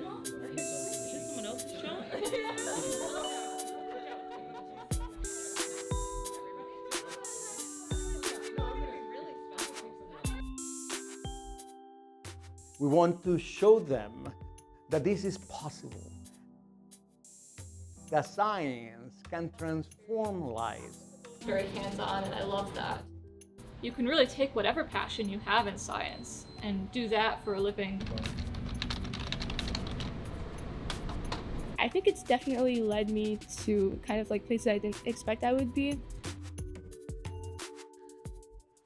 Is this someone else's show? We want to show them that this is possible, that science can transform lives. Very hands-on, and I love that. You can really take whatever passion you have in science and do that for a living. I think it's definitely led me to kind of like places I didn't expect I would be.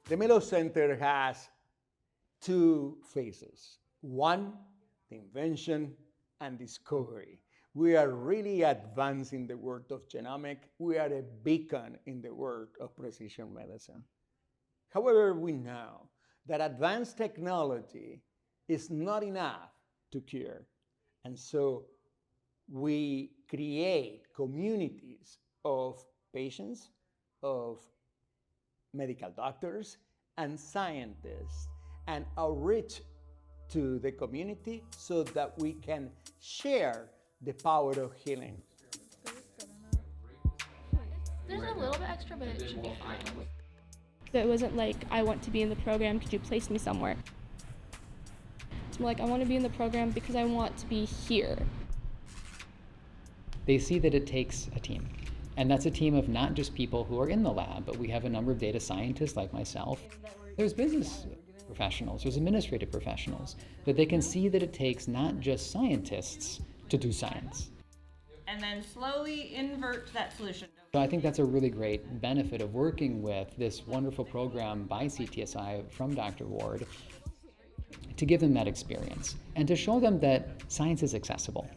The Mellowes Center has two phases. One, the invention and discovery. We are really advancing the world of genomics. We are a beacon in the world of precision medicine. However, we know that advanced technology is not enough to cure. And so we create communities of patients, of medical doctors, and scientists, and outreach to the community so that we can share the power of healing. There's a little bit extra, but it should be fine. It wasn't like, I want to be in the program, could you place me somewhere? It's more like, I want to be in the program because I want to be here. They see that it takes a team. And that's a team of not just people who are in the lab, but we have a number of data scientists like myself. There's business professionals, there's administrative professionals, that they can see that it takes not just scientists to do science. And then slowly invert that solution. So I think that's a really great benefit of working with this wonderful program by CTSI from Dr. Ward, to give them that experience and to show them that science is accessible.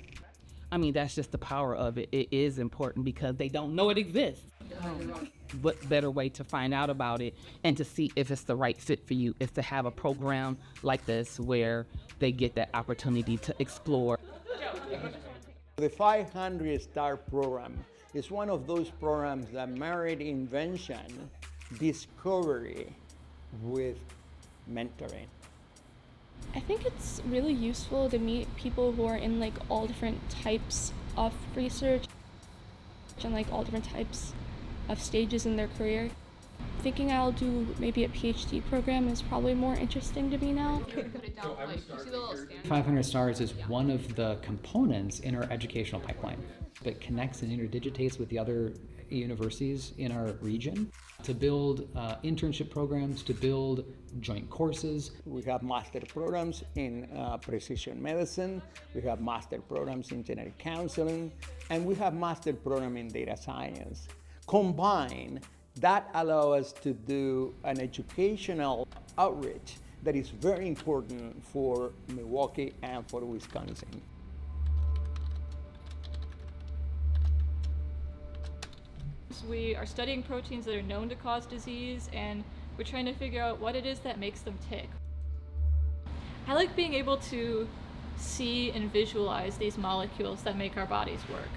I mean, that's just the power of it. It is important because they don't know it exists. What better way to find out about it and to see if it's the right fit for you is to have a program like this where they get that opportunity to explore. The 500-star program is one of those programs that married invention, discovery with mentoring. I think it's really useful to meet people who are in like all different types of research and like all different types of stages in their career. Thinking I'll do maybe a PhD program is probably more interesting to me now. 500 stars is one of the components in our educational pipeline that connects and interdigitates with the other universities in our region to build internship programs, to build joint courses. We have master programs in precision medicine, we have master programs in genetic counseling, and we have master program in data science. Combined, that allows us to do an educational outreach that is very important for Milwaukee and for Wisconsin. We are studying proteins that are known to cause disease, and we're trying to figure out what it is that makes them tick. I like being able to see and visualize these molecules that make our bodies work.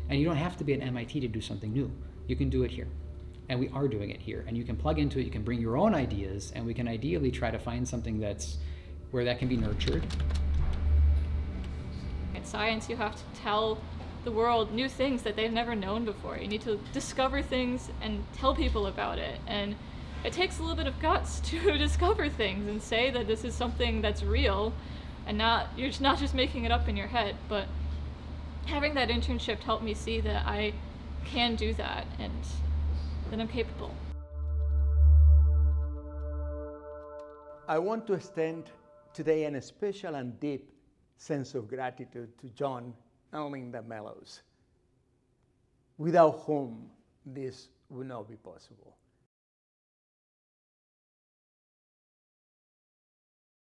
And you don't have to be at MIT to do something new. You can do it here. And we are doing it here. And you can plug into it, you can bring your own ideas, and we can ideally try to find something where that can be nurtured. In science, you have to tell the world new things that they've never known before. You need to discover things and tell people about it. And it takes a little bit of guts to discover things and say that this is something that's real and you're not just making it up in your head. But having that internship helped me see that I can do that and that I'm capable. I want to extend today a special and deep sense of gratitude to John and Linda Mellowes, without whom this would not be possible.